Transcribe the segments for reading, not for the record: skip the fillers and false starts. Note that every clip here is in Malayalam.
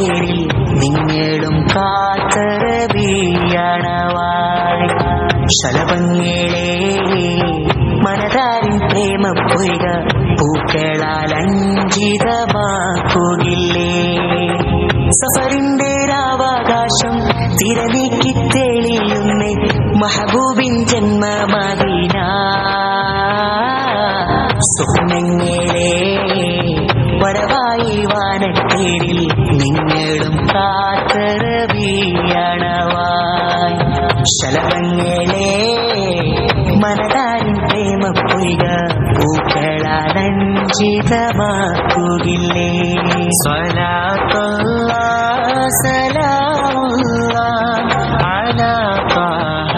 തേരിൽ നിങ്ങളും കാത്തറബിയണവായി ശലഭങ്ങളെ മനതാരിൻ പ്രേമ പൊയ്ക പൂക്കളാൽ അഞ്ചിതമാക്കുകില്ലേ സഫറിന്റെ രാവാകാശം തിരനീക്കി തെളിയുന്നേ മഹബൂബിൻ ജന്മമദീന സ്വപ്നങ്ങളെ വരവായി വാനത്തേരിൽ നിങ്ങളും കാത്തറബിയണവായി ശലഭങ്ങളെ മനതാരിൻ പ്രേമ പൊയ്ക പൂക്കളാലഞ്ചിതമാക്കുകില്ലേ സ്വലാത്തുല്ലാഹ് സലാമുല്ലാഹ് അലാ ത്വഹ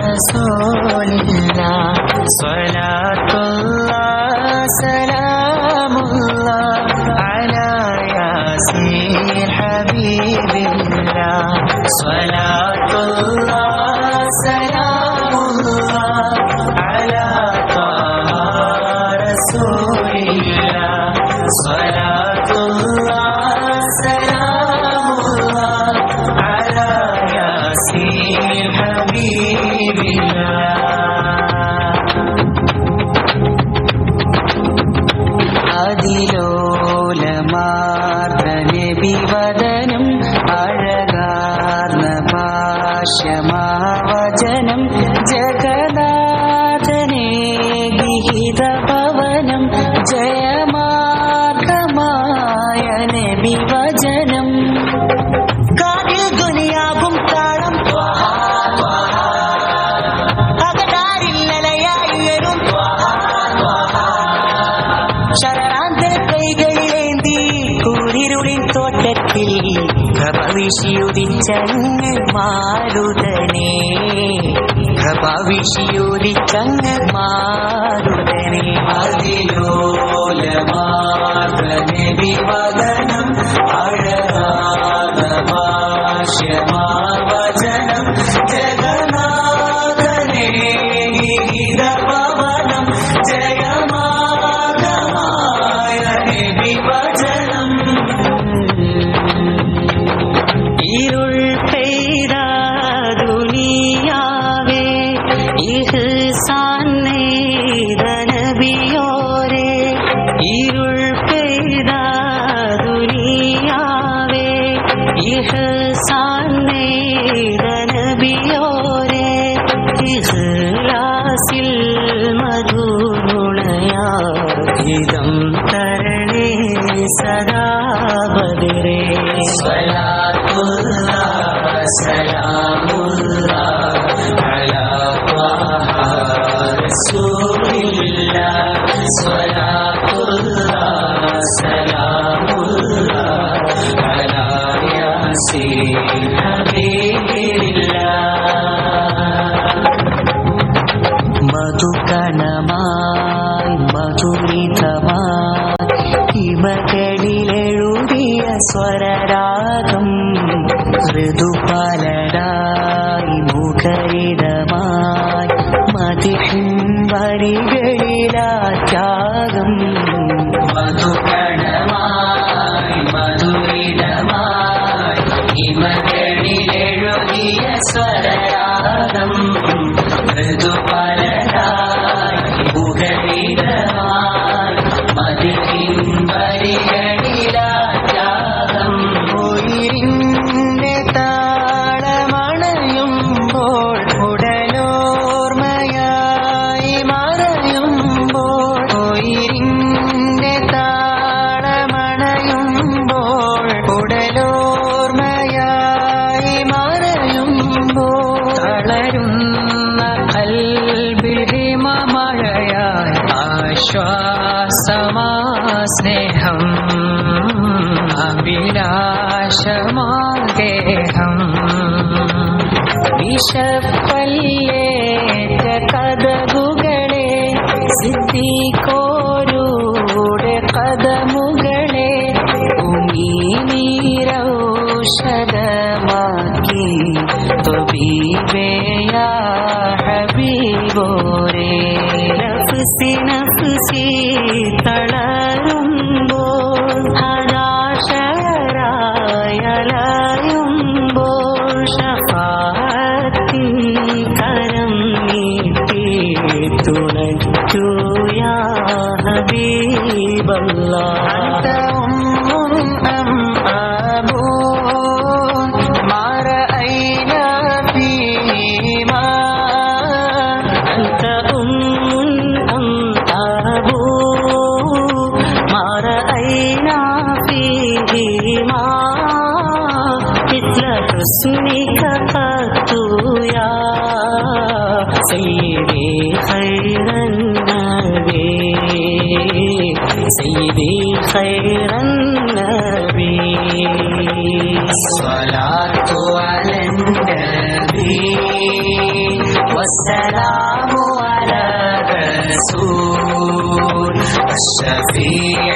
റസൂലില്ലാഹ് സ്വലാത്തുല്ലാഹ് സലാമുല്ലാഹ് അലാ യാസീൻ ഹബീബില്ലാഹ് സ്വലാത്തുല്ലാഹ് സലാമുല്ലാഹ് അലാ ത്വഹ റസൂലില്ലാഹ് സ്വലാത്തുല്ലാഹ് സലാമുല്ലാഹ് അലാ യാസീൻ ഹബീബില്ലാഹ് അതിലോലമാർന്ന നബിവദനം അഴകാർന്ന ഭാഷ്യമാവചനം ജഗന്നാഥനേ ഗീതഭവനം ജയമാർഗമായ നബിവചനം കാതിൽ ദുനിയാവും താളം അകതാരില്ലലയായിരും ശരണാന്തര കൈകളിലേന്തി കൂരിരുളിൻ തോട്ടത്തിൽ പ്രഭവിഷിയുദിച്ചങ്ങ് മാരുതനെ പ്രഭവിഷിയുദിച്ചങ്ങ് മാരുതനെ അതിലോലമാർന്ന നബിവദനം അഴകാർന്ന ഭാഷ്യമാവചനം ജഗന്നാഥനേ ഗീതഭവനം ജയമാർഗമായ നബിവചനം ഇരുൾ പെയ്ത ദുനിയാവേ ഇഹ്സാൻ നെയ്ത നബിയോരേ ഇരുൾ പെയ്ത ദുനിയാവേ ഇഹ്സാൻ നെയ്ത നബിയോരേ ഇഖ്ലാസിൽ മധുനുണയാം തരണേ സദാ ബദരേ സ്വലാത്തുല്ലാഹ് സലാമുല്ലാഹ് അലാ ത്വഹ റസൂലില്ലാഹ് സ്വലാത്തുല്ലാഹ് സലാമുല്ലാഹ് അലാ യാസീൻ ഹബീബില്ലാഹ് മധുകണമായി മധുരിതമായി ഹിമകളിലെഴുതിയ സ്വരരാഗം ഋതുപാലരായി മുഖരിതമായി മതിഹിൻ വരികളിലാത്യാഗം മധുകണമായി മധുരിതമായി ഹിമകളിലെഴുതിയ സ്വരരാഗം ഋതുപാലരായി മുഖരിതമായി മതിഹിൻ വരികളിലാത്യാഗം ഉയിരിന്റെ താളമണയുമ്പോൾ ഉടലോർമ്മയായി മറയുമ്പോൾ ഉയിരിന്റെ താളമണയുമ്പോൾ ഉടലോർമ്മയായി മറയുമ്പോൾ തളരുന്ന കൽബിൽ ഹിമമഴയായി ആശ്വാസമാ സ്നേഹം അഭിലാഷമാഗേഹം വിഷപ്പല്ലേറ്റ കഥകുകളെ സിദ്ധിക്കോരുടെ കഥമുകളെ ഉമീനീരൗഷധമാക്കി ത്വബീബേയാ ഹബീബോരേ നഫ്സി നഫ്സി തളരുമ്പോൾ ഹദാശരാ حبيب الله أنت أم أبو ما رأينا فيهما أنت أم أبو ما رأينا فيهما مثل حسنك قط يا سيدي خير النبي سيدي خير النبي الصلاة على النبي والسلام على الرسول الشفيع